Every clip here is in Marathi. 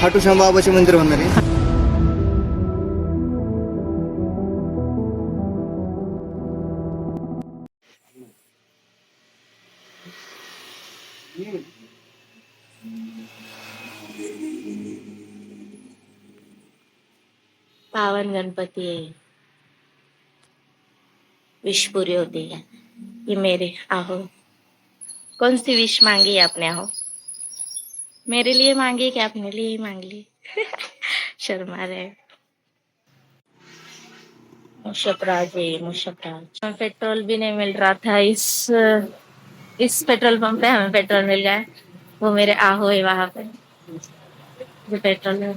खाटूश्याम बाबाचे मंदिर होणार आहे. पावन गणपति है, विश पूरी होती है. ये मेरे आहो. कौन सी विश मांगी है आपने? आहो, मेरे लिए मांगी कि अपने लिए ही मांग ली? शर्मा रहे. मुशकराज है, मुशकराज. पेट्रोल भी नहीं मिल रहा था इस पेट्रोल पंप पे हमें पेट्रोल मिल गया. वो मेरे आहो है वहां पे जो पेट्रोल है.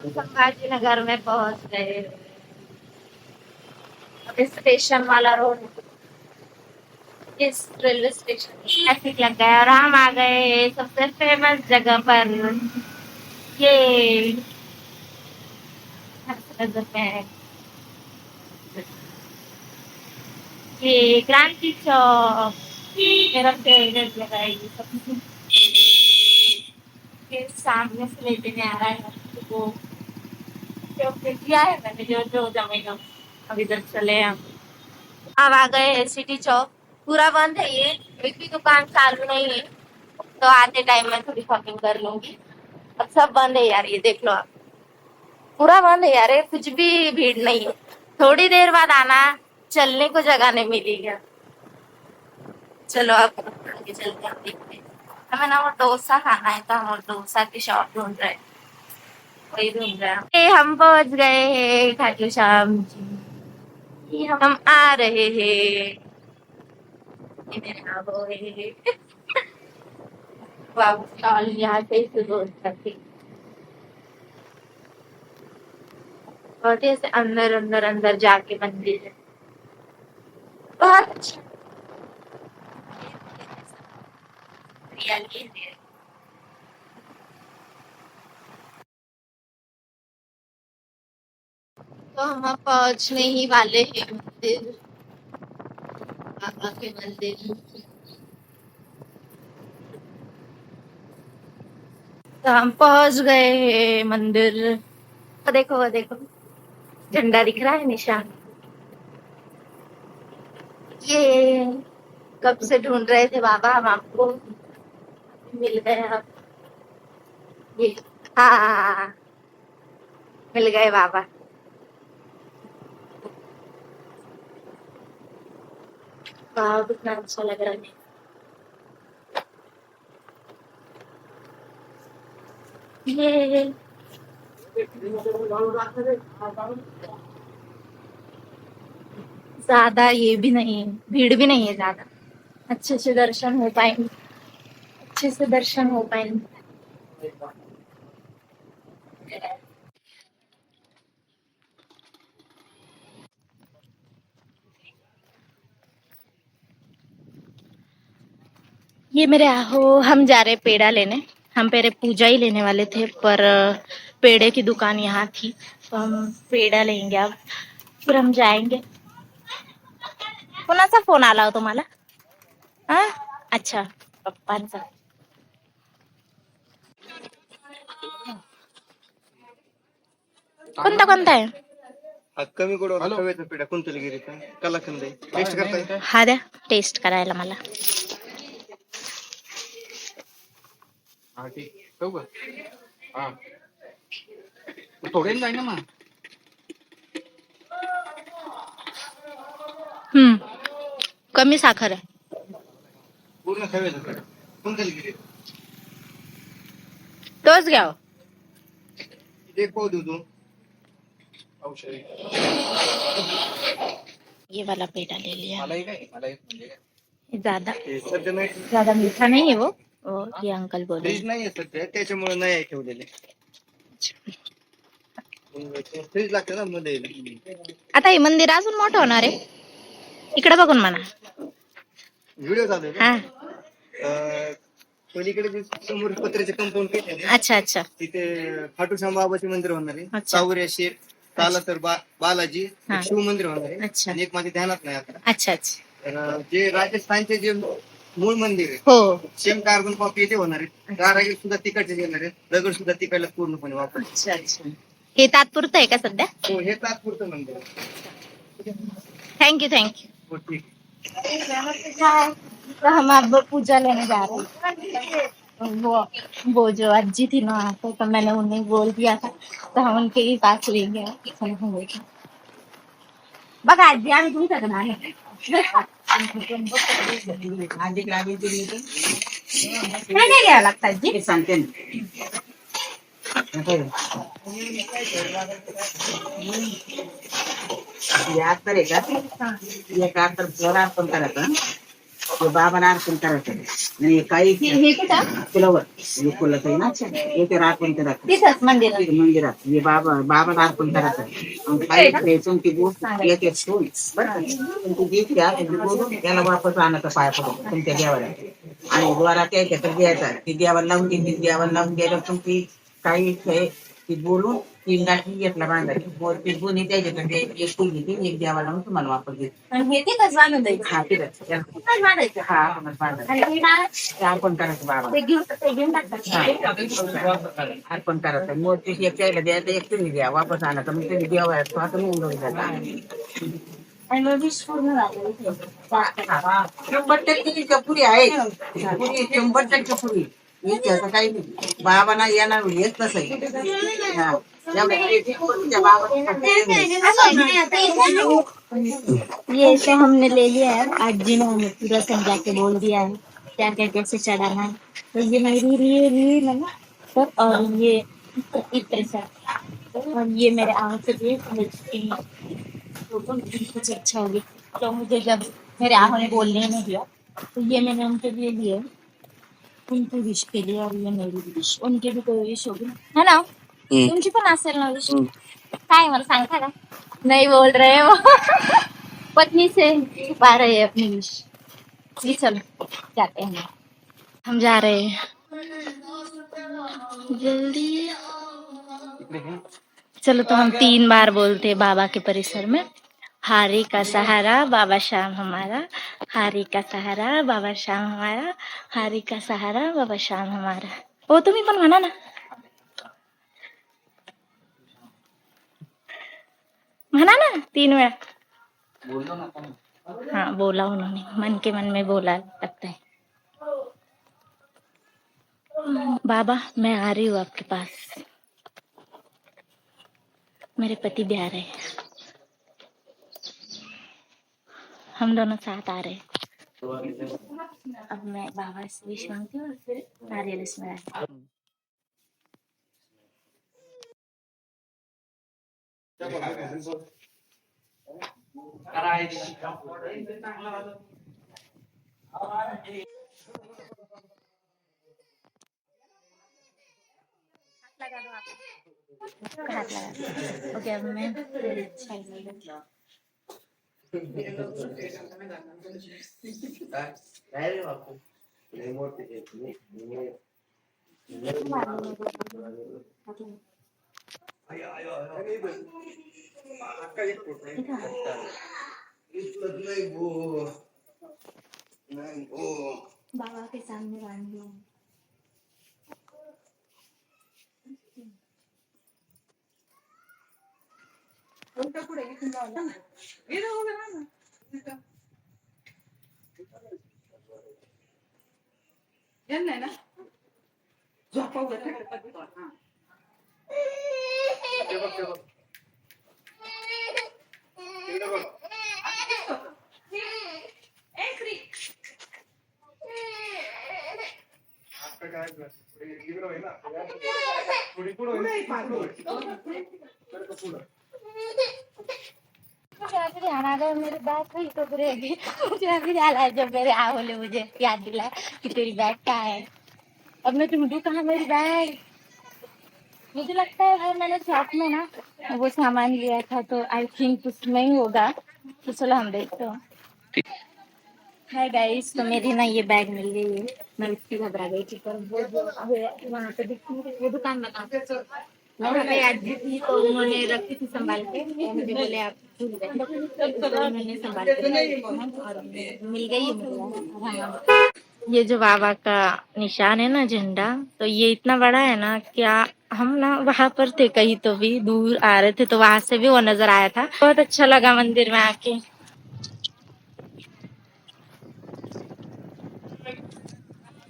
संभाजीनगर में पहुंच गए. अब स्टेशन वाला रोड, इस रेलवे स्टेशन ट्रैफिक लग गया और हम आ गए सबसे फेमस जगह पर. ये नजर में ये क्रांति चौक मेरा फेवरेट जगह है. ये सब के सामने से लेते नहीं आ रहा है वो क्योंकि किया है मैंने जो जो जमेगा. अब इधर चले हम. अब आ गए सिटी चौक. पूरा बंद है ये, एक भी दुकान चालू नहीं है. तो आते टाइम में थोड़ी शॉपिंग कर लूंगी. अब सब बंद है यार, ये देख लो आप. पूरा बंद है यार, ये कुछ भी भीड़ नहीं है. थोड़ी देर बाद आना, चलने को जगह नहीं मिलेगी. चलो अब आगे चलते हैं, देखते हैं. हमें ना वो डोसा खाना है तो हम डोसा की शॉप ढूंढ रहे हैं. वही ढूंढ रहे हैं. हम पहुंच गए हैं खाटू श्याम जी. हम आ रहे हैं. ये मेरे आबो है. वाह, यहाँ से शुरू होता है और ऐसे अंदर अंदर अंदर जाके मंदिर है. बहुत अच्छा. तो हम पहुंचने ही वाले हैं मंदिर, बाबा के मंदिर. तो हम पहुंच गए हैं मंदिर. वो देखो झंडा दिख रहा है, निशान. ये कब से ढूंढ रहे थे बाबा, हम आपको मिल गए. अब ये हाँ, मिल गए बाबा. वाह, कितना अच्छा लग रहा है. ये ज्यादा ये भी नहीं है, भीड़ भी नहीं है ज्यादा. अच्छे से दर्शन हो पाएंगे, अच्छे से दर्शन हो पाएंगे. ये मेरे आहो, हम जा रहे पेड़ा लेने. हम पहले पूजा ही लेने वाले थे पर पेड़े की दुकान यहाँ थी तो हम पेड़ा लेंगे. अब फिर हम जाएंगे. कोणाचा फोन आला हो तुम्हाला? हा, अच्छा, पप्पांचा. कोणता कोणता आहे? हा कमी गोडवा खव्याचा पेढा कुंतलगिरीचा कलाकंद आहे. टेस्ट करताय? हा द्या टेस्ट करायला मला. हा ठीक ठेवू का? हा थोडे जाय ना मग. कमी साखर आहे. पूर्ण खव्याचा पेढा कुंतलगिरी. तोच घ्या. एक पाव देऊ तू औषधी. ये वाला पेड़ा ले लिया. मलाही काय मला एक म्हणजे ज्यादा सध्या नाही, ज्यादा मीठा नहीं है वो ये अंकल बोले. फ्रीज नाही आहे सध्या, त्याच्यामुळे नाही आहे ठेवलेले. फ्रीज लागते ना मध्ये. आता हे मंदिर अजून मोठं होणार आहे. इकडे बघून म्हणा. व्हिडिओ चालू आहे हा, का? पलीकडे जे समोर पत्र्याचे कंपाऊंड केले अच्छा अच्छा. तिथे खाटूश्याम बाबाचे मंदिर होणार आहे. अच्छा. सावऱ्या शेर ताला तर बालाजी हा. शिव मंदिर होणार आहे. अच्छा आणि एक माझ्या ध्यानात नाही आता. अच्छा अच्छा. तर जे राजस्थानचे जे मूळ मंदिर आहे. हो. सेम कार्बन कॉपी इथे होणार आहे. कारागीर सुद्धा तिकडचे येणार आहे. दगड सुद्धा तिकडला पूर्णपणे वापर. अच्छा अच्छा. हे तात्पुरतं आहे का सध्या? हो, हे तात्पुरतं मंदिर आहे. Thank you. हो, ठीक. तो हम अब पूजा लेने जा रहे हैं. वो जो अज्जी थी ना तो मैंने उन्हें बोल दिया था तो हम उनके ही पास लेंगे. बघा आजी आम्ही तुमच्याकडे आहे. काय काय घ्यावं लागतं आजी? सांगते याद करे का एक तर पोरा अर्पण करायचं ते बाबाला अर्पण करायचं आणि काही हे कुठं? फुलावर फुलं काही ना ते अर्पण करायचं तिथंच मंदिरात. मंदिरात हे बाबाला अर्पण करायचं आणि काही द्यायचं ती गोष्ट एक एक ठेवून बरं ती गीत घ्या बोलून त्याला वापस आणायचं पाया पडून तुमच्या देवाला आणि द्वारात यायच्या तर द्यायचा ती देवाला लावून ती देवाला लावून गेलं तुमची काही ती बोलून तीन गाठी घेतला बांधायची ती दोन्ही द्यायचे तर ते एक फुल घेते एक देवाला लावून तुम्हाला वापर देते आणि हे तिथंच बांधून द्यायचं. हा तिथंच तिथंच बांधायचं. हा बांधायचं आणि हे ना ते अर्पण करायचं बाबा ते घेऊन टाकतात. अर्पण करायचं मूर्ती एक त्याला द्यायचं एक तुम्ही द्या वापस आणायचं मग तुम्ही देवा स्वतः निवडून जाता आणि मग विष पूर्ण झालं इथे. 100% पुरी आहे पुरी 100% पुरी त्याचं काही नाही बाबांना येणार येत तसं आहे ये तो हमने ले लिया है. आजी ने हमें पूरा समझा के बोल दिया है क्या क्या कैसे चढ़ाना है. तो ये मेरी रील है ना तो और ये इतने सा और ये मेरे आँख से भी कुछ अच्छा होगी. तो मुझे जब मेरे आँखों ने बोलने नहीं दिया तो ये मैंने उनके लिए लिए उनकी विश के लिए और ये मेरी विश उनके भी कोई विश होगी है ना. तुमची पण असेल ना विश. काय मला सांगता का. नहीं बोल रहे वो. पत्नी से छुपा रहे हैं अपनी विश. जी चलो जाते हैं हम जा रहे हैं जल्दी. चलो तो हम 3 बार बोलते हैं बाबा के परिसर में. हारी का सहारा बाबा श्याम हमारा. हारी का सहारा बाबा श्याम हमारा. हारी का सहारा बाबा श्याम हमारा. हो तुम्ही पण म्हणा ना. म्हणा ना 3 वेळा. हाँ बोला उन्होंने मन के मन में बोला लगता है. बाबा मैं आ रही हूँ आपके पास. मेरे पति भी आ रहे हैं. हम दोनों साथ आ रहे हैं. अब मैं बाबा से विश मांगती हूँ और फिर नारियल इसमें डालती हूँ. हाथ लगा. ओके अब मैं बाबा के सामने बांध दिया. मुझे अभी ध्यान आ गया मेरी बैग कहीं तो गिरेगी. मुझे अभी ध्यान आया जब मेरे आ बोले मुझे याद दिलाया कि तेरी बैग कहाँ है. अब मैं ढूंढूं कहाँ मेरी बैग. मुझे लगता है वो मैंने शॉप में ना वो सामान लिया था तो आई थिंक उसमें ही होगा. तो चलो हम देखते हैं. हाय गाइस तो मेरी ना ये बैग मिल गई है. मैं इसकी घबरा गई थी पर वो जो वहाँ पे दिखती है वो दुकान बता हमें आज भी थी तो उन्होंने रखी थी संभाल के, मुझे बोले आप भूल गए, तो उन्होंने संभाल के रखी और मिल गई है मुझे। हाँ। ये जो बाबा का निशान है ना, झंडा, तो ये इतना बड़ा है ना, क्या हम ना वहां पर थे कहीं तो भी दूर आ रहे थे तो वहां से भी वो नजर आया था। बहुत अच्छा लगा मंदिर में आके।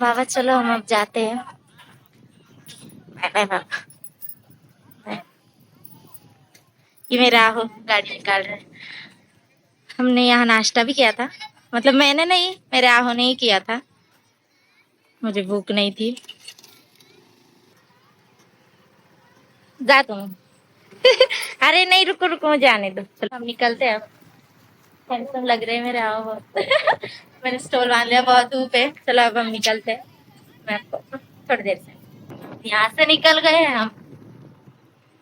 बाबा चलो हम अब जाते हैं। बाय बाय बाबा। ये मेरा हो गाड़ी निकाल रहे हैं। हमने यहाँ नाश्ता भी किया था, मतलब मैंने नहीं, मेरे आहो ने ही किया था, मुझे भूख नहीं थी। जा तुम। अरे नहीं, रुको रुको, मुझे आने दो, चलो हम निकलते हैं अब। टेंशन लग रहे हैं मेरे आहो बहुत। मैंने स्टॉल बांध लिया, बहुत धूप है। चलो अब हम निकलते हैं, मैं आपको थोड़ी देर से। यहाँ से निकल गए हैं हम,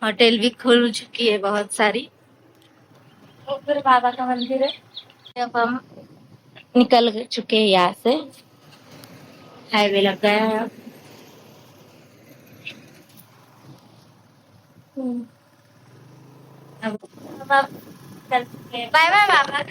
होटल भी खुल चुकी है बहुत सारी। ऊपर बाबा का मंदिर है। अब हम निकल चुके हैं यहाँ से, हाईवे लग गया है अब। अब चलते हैं। बाय बाय बाबा।